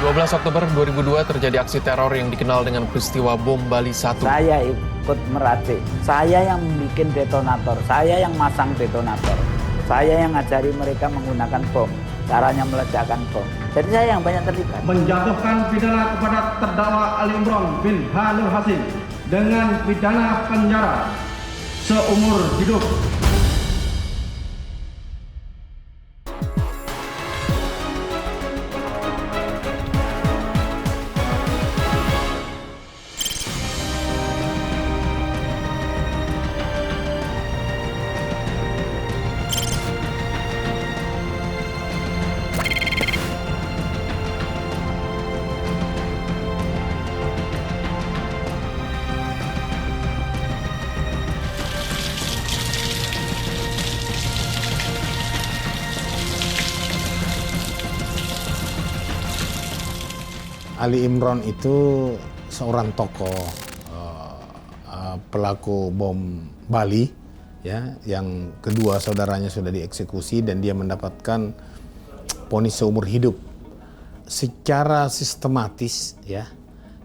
12 Oktober 2002 terjadi aksi teror yang dikenal dengan peristiwa bom Bali 1. Saya ikut meracik, saya yang bikin detonator, saya yang masang detonator, saya yang ngajari mereka menggunakan bom, caranya meledakkan bom. Jadi saya yang banyak terlibat. Menjatuhkan pidana kepada terdakwa Ali Imron bin H. Nur Hasim dengan pidana penjara seumur hidup. Ali Imron itu seorang tokoh pelaku bom Bali, ya, yang kedua saudaranya sudah dieksekusi dan dia mendapatkan vonis seumur hidup. Secara sistematis, ya,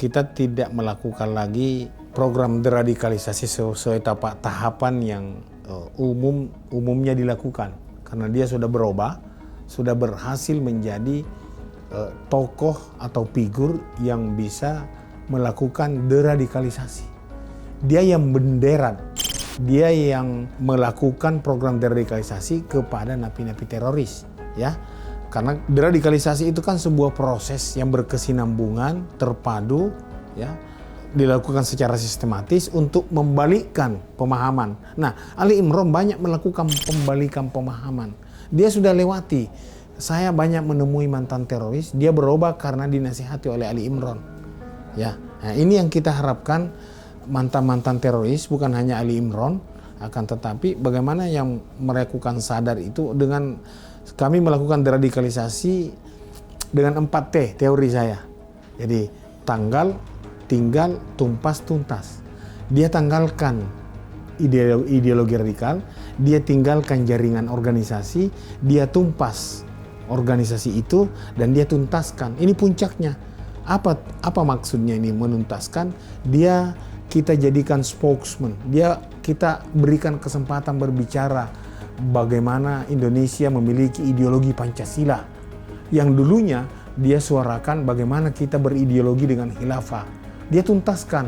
kita tidak melakukan lagi program deradikalisasi sesuai tahapan yang umumnya dilakukan, karena dia sudah berubah, sudah berhasil menjadi tokoh atau figur yang bisa melakukan deradikalisasi. Dia yang benderat, dia yang melakukan program deradikalisasi kepada napi-napi teroris, ya. Karena deradikalisasi itu kan sebuah proses yang berkesinambungan, terpadu, ya, dilakukan secara sistematis untuk membalikkan pemahaman. Nah, Ali Imron banyak melakukan pembalikan pemahaman. Dia sudah lewati. Saya banyak menemui mantan teroris, dia berubah karena dinasihati oleh Ali Imron. Ya, nah ini yang kita harapkan mantan-mantan teroris, bukan hanya Ali Imron, akan tetapi bagaimana yang melakukan sadar itu dengan kami melakukan deradikalisasi dengan 4T teori saya. Jadi tanggal, tinggal, tumpas, tuntas. Dia tanggalkan ideologi radikal, dia tinggalkan jaringan organisasi, dia tumpas organisasi itu dan dia tuntaskan. Ini puncaknya. Apa maksudnya ini menuntaskan? Kita jadikan spokesman. Kita berikan kesempatan berbicara bagaimana Indonesia memiliki ideologi Pancasila. Yang dulunya dia suarakan bagaimana kita berideologi dengan khilafah. Dia tuntaskan.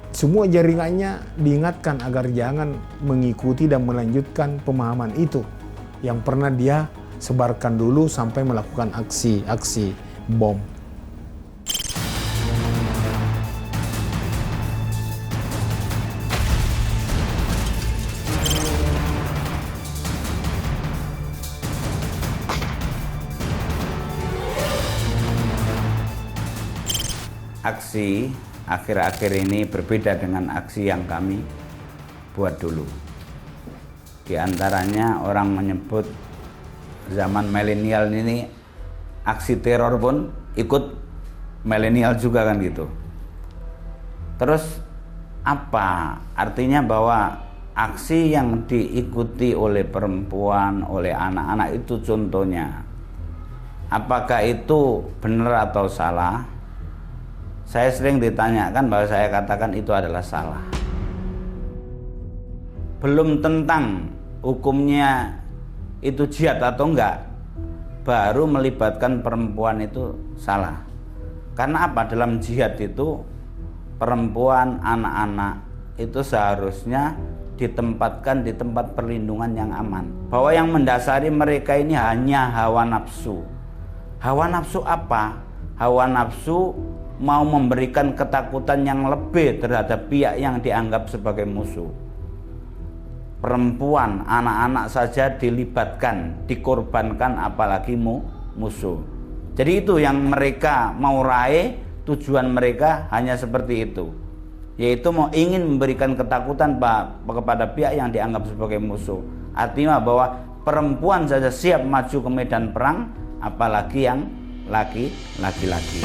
Semua jaringannya diingatkan agar jangan mengikuti dan melanjutkan pemahaman itu yang pernah dia sebarkan dulu sampai melakukan aksi bom. Aksi akhir-akhir ini berbeda dengan aksi yang kami buat dulu. Di antaranya orang menyebut zaman milenial ini aksi teror pun ikut milenial juga kan gitu. Terus apa artinya bahwa aksi yang diikuti oleh perempuan, oleh anak-anak itu contohnya, apakah itu benar atau salah? Saya sering ditanyakan bahwa saya katakan itu adalah salah. Belum tentang hukumnya itu jihad atau enggak, baru melibatkan perempuan itu salah. Karena apa? Dalam jihad itu perempuan, anak-anak itu seharusnya ditempatkan di tempat perlindungan yang aman. Bahwa yang mendasari mereka ini hanya hawa nafsu. Hawa nafsu apa? Hawa nafsu mau memberikan ketakutan yang lebih terhadap pihak yang dianggap sebagai musuh. Perempuan, anak-anak saja dilibatkan, dikorbankan, apalagi musuh. Jadi itu yang mereka mau raih, tujuan mereka hanya seperti itu, yaitu ingin memberikan ketakutan kepada pihak yang dianggap sebagai musuh. Artinya bahwa perempuan saja siap maju ke medan perang, apalagi yang laki-laki.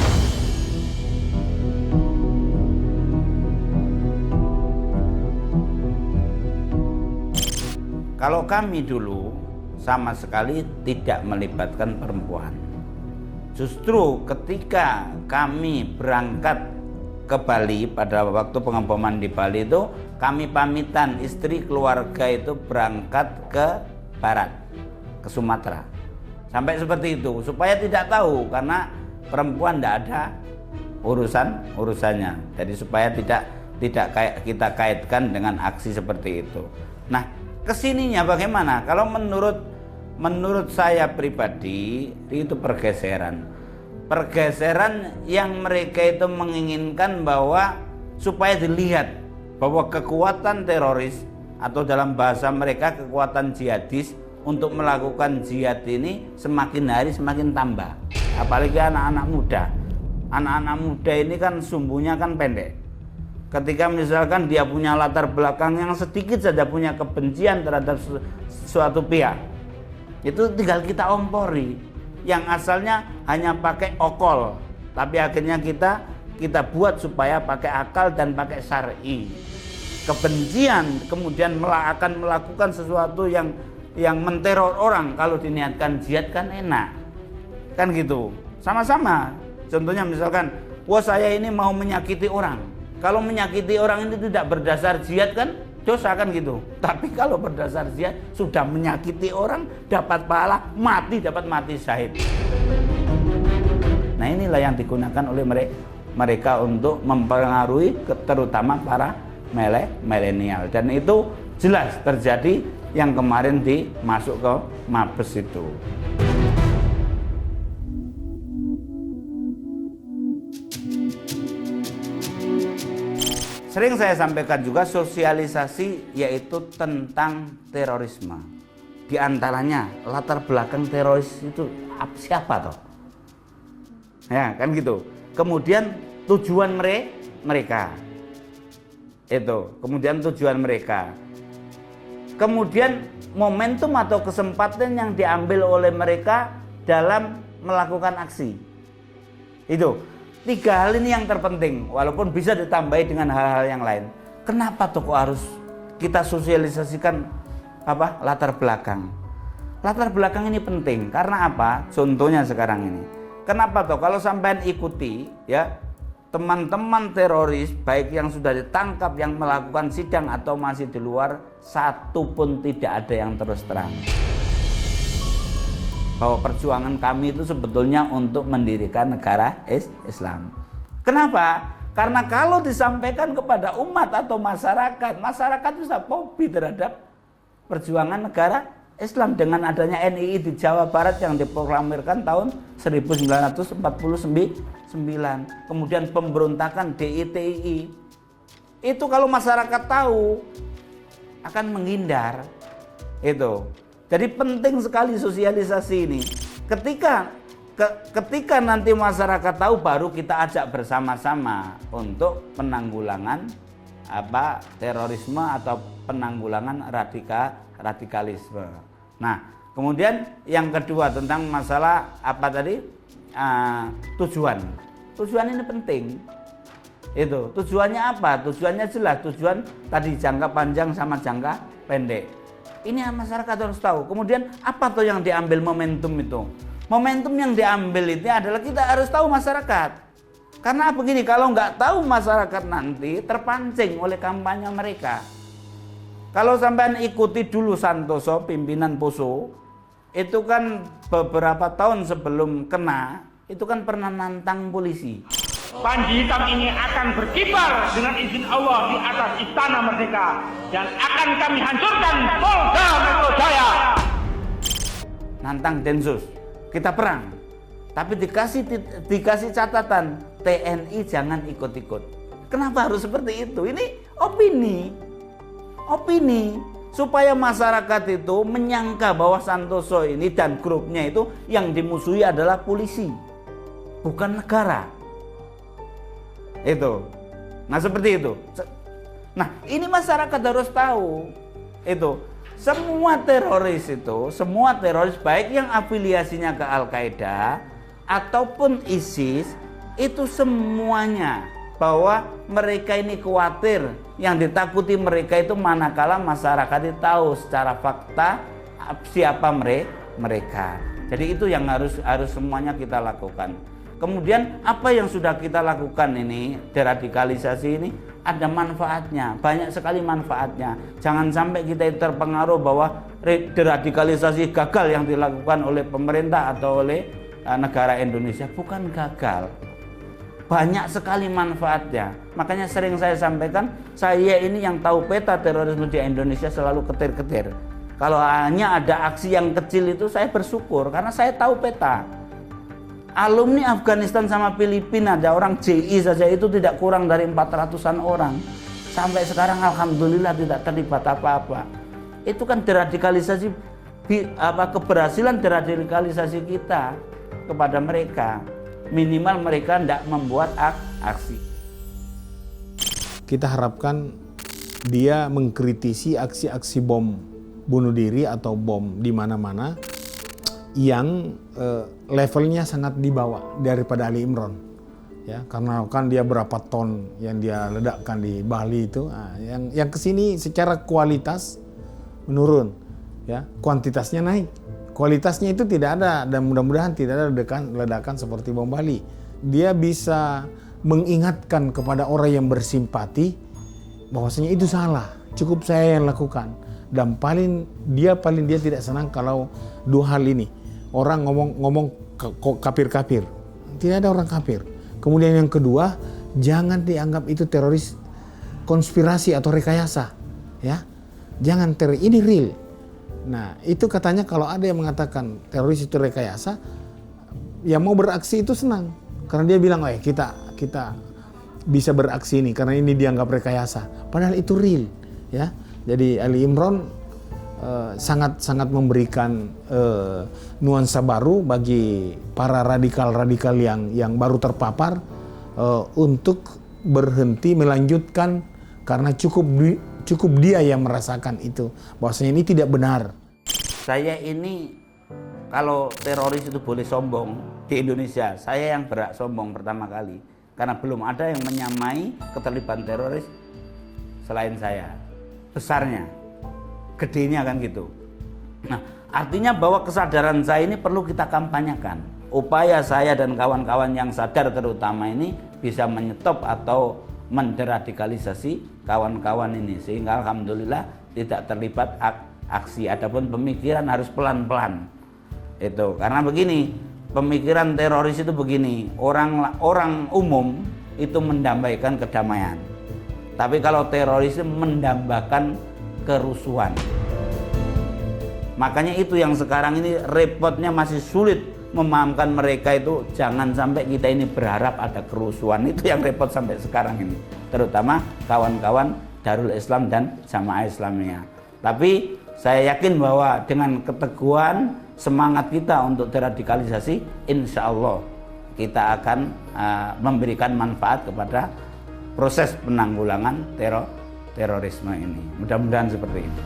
Kalau kami dulu sama sekali tidak melibatkan perempuan. Justru ketika kami berangkat ke Bali pada waktu pengeboman di Bali itu, kami pamitan istri keluarga itu berangkat ke barat, ke Sumatera. Sampai seperti itu supaya tidak tahu, karena perempuan tidak ada urusannya. Jadi supaya tidak kita kaitkan dengan aksi seperti itu. Nah, kesininya bagaimana? Kalau menurut saya pribadi itu pergeseran yang mereka itu menginginkan bahwa supaya dilihat bahwa kekuatan teroris atau dalam bahasa mereka kekuatan jihadis untuk melakukan jihad ini semakin hari semakin tambah. Apalagi anak-anak muda ini kan sumbunya kan pendek. Ketika misalkan dia punya latar belakang yang sedikit saja punya kebencian terhadap suatu pihak, itu tinggal kita ompori. Yang asalnya hanya pakai okol, tapi akhirnya kita buat supaya pakai akal dan pakai syar'i. Kebencian kemudian akan melakukan sesuatu yang menteror orang. Kalau diniatkan jihad kan enak, kan gitu. Sama-sama. Contohnya misalkan, wah saya ini mau menyakiti orang. Kalau menyakiti orang ini tidak berdasar jihad kan dosa kan gitu. Tapi kalau berdasar jihad sudah menyakiti orang dapat pahala, dapat mati syahid. Nah inilah yang digunakan oleh mereka untuk mempengaruhi terutama para milenial, dan itu jelas terjadi yang kemarin masuk ke Mabes itu. Sering saya sampaikan juga sosialisasi yaitu tentang terorisme. Di antaranya latar belakang teroris itu siapa toh? Ya kan gitu. Kemudian tujuan mereka. Itu, kemudian tujuan mereka. Kemudian momentum atau kesempatan yang diambil oleh mereka dalam melakukan aksi. Itu 3 hal ini yang terpenting, walaupun bisa ditambahi dengan hal-hal yang lain. Kenapa kok harus kita sosialisasikan latar belakang? Latar belakang ini penting karena apa? Contohnya sekarang ini. Kenapa toh kalau sampean ikuti ya teman-teman teroris baik yang sudah ditangkap, yang melakukan sidang atau masih di luar, satu pun tidak ada yang terus terang bahwa perjuangan kami itu sebetulnya untuk mendirikan negara Islam. Kenapa? Karena kalau disampaikan kepada umat atau masyarakat bisa fobi terhadap perjuangan negara Islam dengan adanya NII di Jawa Barat yang diproklamirkan tahun 1949. Kemudian pemberontakan DITII. Itu kalau masyarakat tahu akan menghindar. Itu. Jadi penting sekali sosialisasi ini. Ketika nanti masyarakat tahu, baru kita ajak bersama-sama untuk penanggulangan terorisme atau penanggulangan radikalisme. Nah, kemudian yang kedua tentang masalah tujuan. Tujuan ini penting. Itu tujuannya apa? Tujuannya jelas. Tujuan tadi jangka panjang sama jangka pendek. Ini masyarakat harus tahu. Kemudian apa tuh yang diambil momentum itu? Momentum yang diambil itu adalah kita harus tahu masyarakat. Karena begini, kalau nggak tahu masyarakat nanti terpancing oleh kampanye mereka. Kalau sampean ikuti dulu Santoso, pimpinan Poso, itu kan beberapa tahun sebelum kena, itu kan pernah nantang polisi. Panji hitam ini akan berkibar dengan izin Allah di atas istana merdeka dan akan kami hancurkan Polda Metro Jaya. Nantang Densus, kita perang. Tapi dikasih catatan, TNI jangan ikut-ikut. Kenapa harus seperti itu? Ini opini supaya masyarakat itu menyangka bahwa Santoso ini dan grupnya itu yang dimusuhi adalah polisi, bukan negara. Itu. Nah, seperti itu. Nah, ini masyarakat harus tahu. Itu. Semua teroris baik yang afiliasinya ke Al-Qaeda ataupun ISIS, itu semuanya bahwa mereka ini khawatir, yang ditakuti mereka itu manakala masyarakat itu tahu secara fakta siapa mereka. Jadi itu yang harus semuanya kita lakukan. Kemudian apa yang sudah kita lakukan ini, deradikalisasi ini ada manfaatnya, banyak sekali manfaatnya. Jangan sampai kita terpengaruh bahwa deradikalisasi gagal yang dilakukan oleh pemerintah atau oleh negara Indonesia. Bukan gagal, banyak sekali manfaatnya. Makanya sering saya sampaikan, saya ini yang tahu peta terorisme di Indonesia selalu ketir-ketir. Kalau hanya ada aksi yang kecil itu saya bersyukur karena saya tahu peta. Alumni Afghanistan sama Filipina, ada orang JI saja itu tidak kurang dari 400-an orang. Sampai sekarang alhamdulillah tidak terlibat apa-apa. Itu kan deradikalisasi, keberhasilan deradikalisasi kita kepada mereka. Minimal mereka tidak membuat aksi. Kita harapkan dia mengkritisi aksi-aksi bom bunuh diri atau bom di mana-mana yang levelnya sangat di bawah daripada Ali Imron, ya, karena kan dia berapa ton yang dia ledakkan di Bali itu, yang kesini secara kualitas menurun, ya, kuantitasnya naik, kualitasnya itu tidak ada, dan mudah-mudahan tidak ada ledakan seperti bom Bali. Dia bisa mengingatkan kepada orang yang bersimpati bahwasanya itu salah, cukup saya yang lakukan. Dan paling dia tidak senang kalau dua hal ini. Orang ngomong kafir-kafir. Tidak ada orang kafir. Kemudian yang kedua, jangan dianggap itu teroris konspirasi atau rekayasa, ya. Jangan ini real. Nah, itu katanya kalau ada yang mengatakan teroris itu rekayasa, yang mau beraksi itu senang. Karena dia bilang, kita bisa beraksi ini karena ini dianggap rekayasa. Padahal itu real, ya. Jadi Ali Imron sangat memberikan nuansa baru bagi para radikal-radikal yang baru terpapar untuk berhenti melanjutkan karena cukup dia yang merasakan itu, bahwasanya ini tidak benar. Saya ini kalau teroris itu boleh sombong di Indonesia, saya yang berhak sombong pertama kali karena belum ada yang menyamai keterlibatan teroris selain saya. Besarnya, gedenya kan gitu. Nah, artinya bahwa kesadaran saya ini perlu kita kampanyekan. Upaya saya dan kawan-kawan yang sadar terutama ini bisa menyetop atau menderadikalisasi kawan-kawan ini sehingga alhamdulillah tidak terlibat aksi. Adapun pemikiran harus pelan-pelan. Itu karena begini, pemikiran teroris itu begini, orang umum itu mendambakan kedamaian. Tapi kalau terorisme mendambakan kerusuhan. Makanya itu yang sekarang ini repotnya masih sulit memahamkan mereka itu, jangan sampai kita ini berharap ada kerusuhan. Itu yang repot sampai sekarang ini. Terutama kawan-kawan Darul Islam dan Jamaah Islamiyah. Tapi saya yakin bahwa dengan keteguhan semangat kita untuk deradikalisasi, insya Allah kita akan memberikan manfaat kepada proses penanggulangan terorisme ini. Mudah-mudahan seperti itu.